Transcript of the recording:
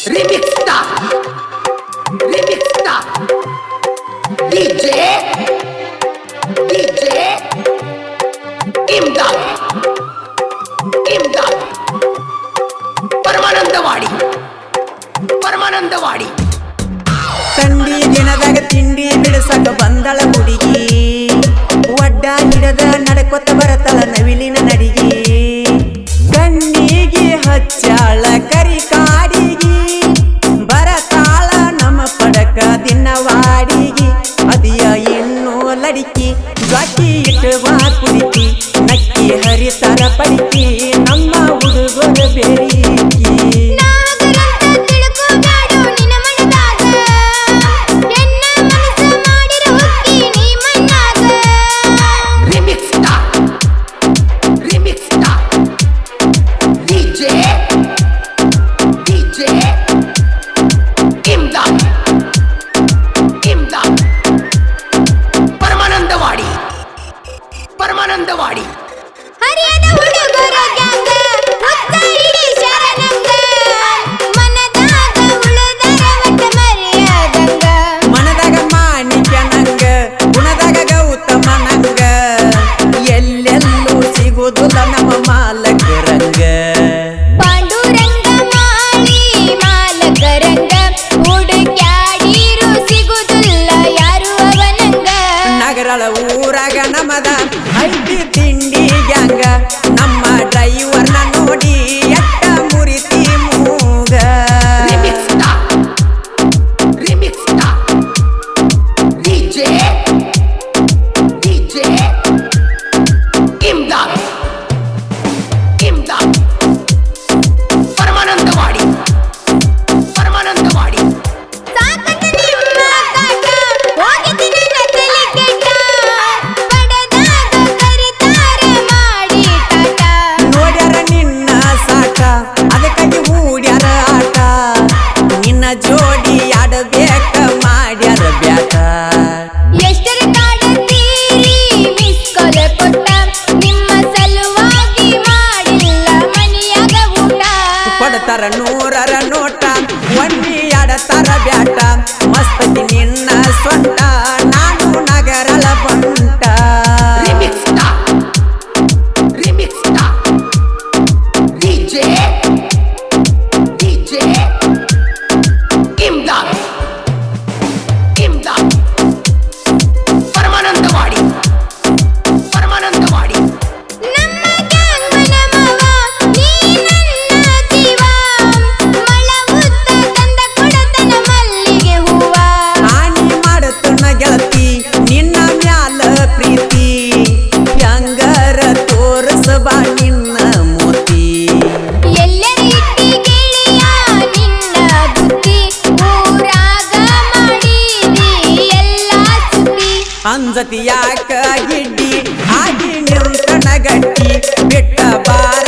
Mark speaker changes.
Speaker 1: Remix Star DJ Imdad Paramanandawadi
Speaker 2: ತಂಡಿ ದಿನದಾಗ ತಿಂಡಿ ಬಿಡಿಸಕ ಬಂದಳ ಹುಡುಗಿ ಒಡ್ಡ ಹಿಡದ ನಡ್ಕೊತ ಬರತಳ ನವಿಲಿನ ನಡಿಗಿ ಕಣ್ಣಿಗೆ ಹಚ್ಚಾಳ ಕರಿ ಕಾಡಿಗಿ ಬರತಾಳ ನಮ್ಮ ಪಡಕ ದಿನವಾಡಿಗಿ ಅದಿಯ ಇನ್ನೂ ಲಡಿಕಿ ಜ್ವಾಕಿ ಇಟ್ಟುವ ಕುಡಿಕಿ ನಕ್ಕಿ ಹರಿತರ ಪಡಿಕಿ ನಮ್ಮ ಹುಡುಗರ ಬೇರಿಕಿ
Speaker 1: ಪರಮಾನಂದವಾಡಿ
Speaker 3: ಹರಿಯದ ಹುಡುಗರ ಗ್ಯಾಂಗ ಉತ್ತರಿಡಿ ಶರಣಂಗ ಮನದಾಗ ಉಳದರ ಒಟ್ಟ ಮರೆಯದಂಗ
Speaker 2: ಮನದಾಗ ಮಾಣಿಕ್ಯನಂಗ ಗುಣದಾಗ ಗೌತಮ ನಂಗ ಎಲ್ಲೆಲ್ಲೂ ಸಿಗುವುದಿಲ್ಲ ನಮ್ಮ ಮಾಲಕರಂಗ
Speaker 3: ಪಾಂಡುರಂಗ ಮಾಳಿ ಮಾಲಕರಂಗ ಹುಡುಕ್ಯಾಡಿರು ಸಿಗುದಿಲ್ಲ ಯಾರು ಅವನಂಗ
Speaker 2: ನಗರಳ ಊರಾಗ ನಮದ ಐತಿ ತಿಂಡಿ ಗ್ಯಾಂಗ ನಮ್ಮ ಡ್ರೈವರ್ನ ನೋಡಿ ಎಟ್ಟ ಮುರಿತಿ ಮೂಗ
Speaker 1: Remix Star DJ Imdad Paramanandawadi
Speaker 3: ಸಾಕಂತ ನಿಮ್ಮ ಕಾಟ ಹೋಗಿದ್ದ ನನ್ನ ತಲೆ ಕೆಟ್ಟ ಬಡದಾಗ ಕರಿತಾರ ಮಾಡಿ ಟಾಟ
Speaker 2: ನೋಡ್ಯಾರ ನಿನ್ನ ಸಾಟ ಅದಕ್ಕಾಗಿ ಹೂಡ್ಯಾರ ಆಟ ನಿನ್ನ ಜೋಡಿ ಆಡಬೇಕ ಮಾಡ್ಯಾರ ಬ್ಯಾಟ
Speaker 3: ಎಷ್ಟರ ಕಾಡತೀರಿ ಮಿಸ್ ಕಾಲ್ ಕೊಟ್ಟ ನಿಮ್ಮ ಸಲುವಾಗಿ ಮಾಡಿಲ್ಲ ಮನೆಯಾಗ ಊಟ
Speaker 2: ಕೊಡ್ತಾರ ನೂರರ ನೋಟ ಒಣ್ಣಿ ಆಡತಾರ ಬ್ಯಾಟ ಮಸ್ತಿ ನಿನ್ನ ಸೊಂಟ ನಾನು ನಗರಳ ಬಂಟ
Speaker 1: Remix Star DJ Imdad Paramanandawadi
Speaker 3: ನಮ್ಮ ಗ್ಯಾಂಗ್ ಮನಮವ ನೀ ನನ್ನ ಜೀವ ಮಳ ಉದ್ದ ತಂದ ಕೊಡತನ ಮಲ್ಲಿಗೆ ಹೂವ
Speaker 2: ಹಾನಿ ಮಾಡುತ್ತನ ಗೆಳತಿ ನಿನ್ನ ಮ್ಯಾಲ ಪ್ರೀತಿ ಹೆಂಗರ ತೋರಿಸಬಾ ನಿನ್ನ ಮೋತಿ
Speaker 3: ಎಲ್ಲರ ಇಟ್ಟಿ ಗೆಳೆಯ ನಿನ್ನ ಬುದ್ಧಿ ಊರಾಗ ಮಾಡಿದಿ ಎಲ್ಲ ಸುದ್ದಿ
Speaker 2: ಅಂಜತಿ ಯಾಕ ಗಿಡ್ಡಿ ಆಗಿ ನಿಂತನ ಗಟ್ಟಿ ಬಿಟ್ಟ ಬಾರ